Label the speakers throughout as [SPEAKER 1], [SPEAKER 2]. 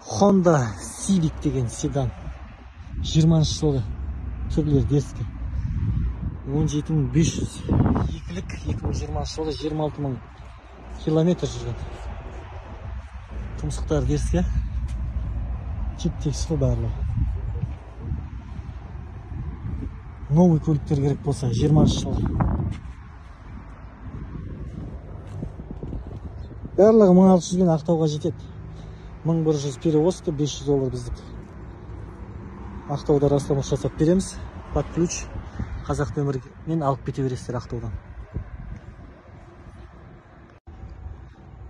[SPEAKER 1] Honda Civic деген седан. 20-шы жылғы түрлері дескі. 17.500. Екілік 2020 жылғы 26.000 километр жүрген. Тұмсықтар дескі. Тек-тексі ғой барлығы. Новый көліктер керек болса 20-шы жылғы. Барлығы 1600 бен Ақтауға жетеді. 1100 перевозка, $500 біздік. Ақтауда растамы жасап береміз. Под ключ қазақ нөмірмен алып кете бересіздер Ақтаудан.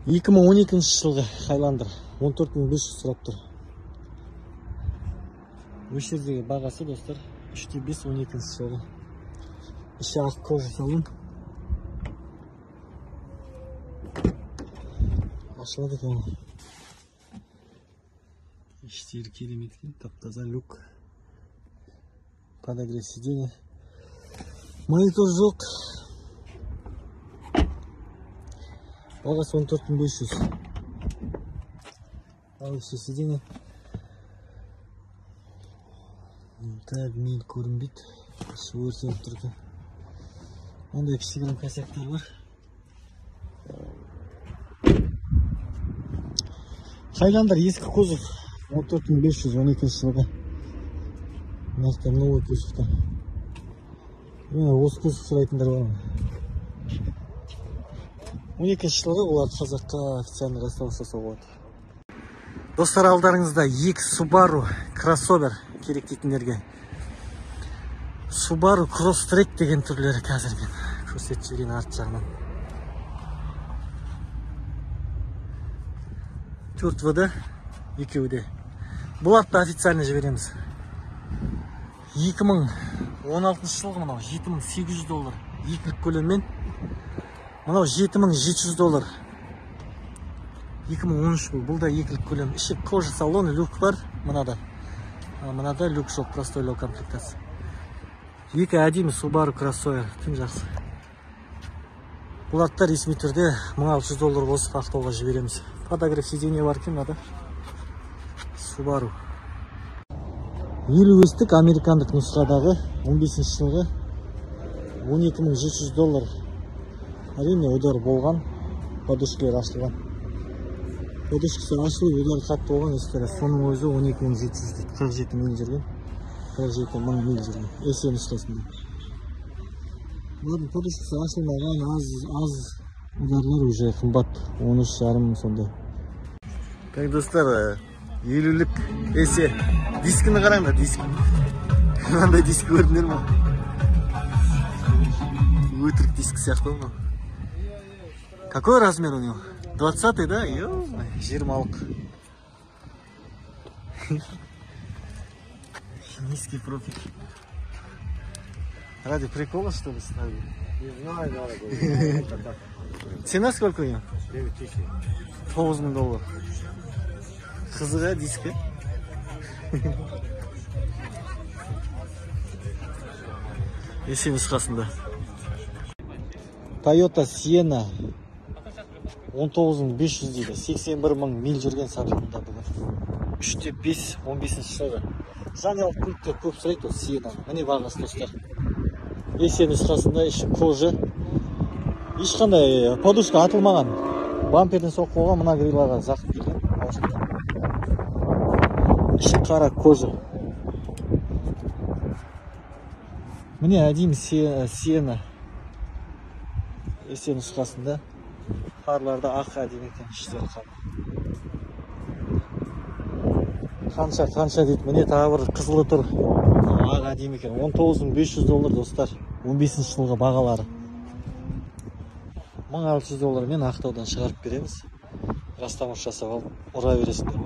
[SPEAKER 1] 2012 жылғы Хайландер 14.500 сұрап тұр. Өш жердегі бағасы достар 3.5 12 жылғы. Іші ақ кожа салон. Ашылады екен. Іштері керемет екен, тап-таза люк. Подогрев сиденья. Монитор жоқ. Бағасы 14.500. Алғышы сиденья. Так, мейл көрінбейді. Іш өрсеніп тұр екен. Ондай кішігірім косяктар бар. Хайландер ескі кузов 14.500 12 жылғы. Нақты новый кузовта. Осы кузов сұрайтындар бар. 12 жылғы оларды қазаққа официальный расстава жасауға болады. Достар, алдарыңызда екі Subaru кроссовер керек дейтіндерге. Subaru Crosstrek деген түрлері қазірген. Көрсетіп жіберген арт жағынан. 4 екеуде. Бұл атты официально жібереміз. 2016 жылғы мынау $7.800. Екілік көлеммен. Мынау $7.700. 2013 бұл да екілік көлем. Іші кожа салон, люк бар. Мынада люк жоқ, простойлау комплектасы. Екі әдемі Subaru кроссовер. Тым жақсы. Бұл атта ресми түрде $1600 қосып Ақтауға жібереміз. Подогрев сиденье бар екен, мынада. Subaru. 50 өстік американдық нұсқадағы 15 жылғы $12.700. Әрине удар болған, подушкілер ашылған. Подушкісі ашылып, удар қатты болған естері. Соның өзі 12.700 дейді. 47 мил жүрген. 47 мың мил жүрген. Есе нұсқасында. Бұлардың подушкісі ашылмаған, аз ударлар уже қымбат. 13,5 сондай. Так, достар, 50-лік есе. Дискіні қараңдар, диск. Қандай диск көрдіңдер ма? Өтірік диск сияқты ма? Какой размер у него? 20-й, да? 20-лық. Низкий профиль. Ради прикола, что ли, ставили?
[SPEAKER 2] Не знаю, надо.
[SPEAKER 1] Цена сколько у него?
[SPEAKER 2] 9000.
[SPEAKER 1] $9,000. Қызыға дискі. Есе нұсқасында. Toyota Sienna 19.500 дейді. 81 мың мил жүрген сатылымда бүгін. 3.5 15 жылғы. Жанялық көліктер көп сұрайды осы Sienna. Міне бағасы достар. Есе нұсқасында іші кожа. Ешқандай подушка атылмаған. Бамперден соққы болған, мына грилаға зақым келген. Іші қара кожа. Міне әдейі Sienna. Есе нұсқасында. Фарларда ақ әдейі екен, іштері қанша дейді. Міне тағы бір қызылы тұр. Ақ әдейі екен. $19.500 достар. 15 жылғы бағалары. $1600 мен Ақтаудан шығарып береміз. Растамыш жасап алып ұра бересіңдер.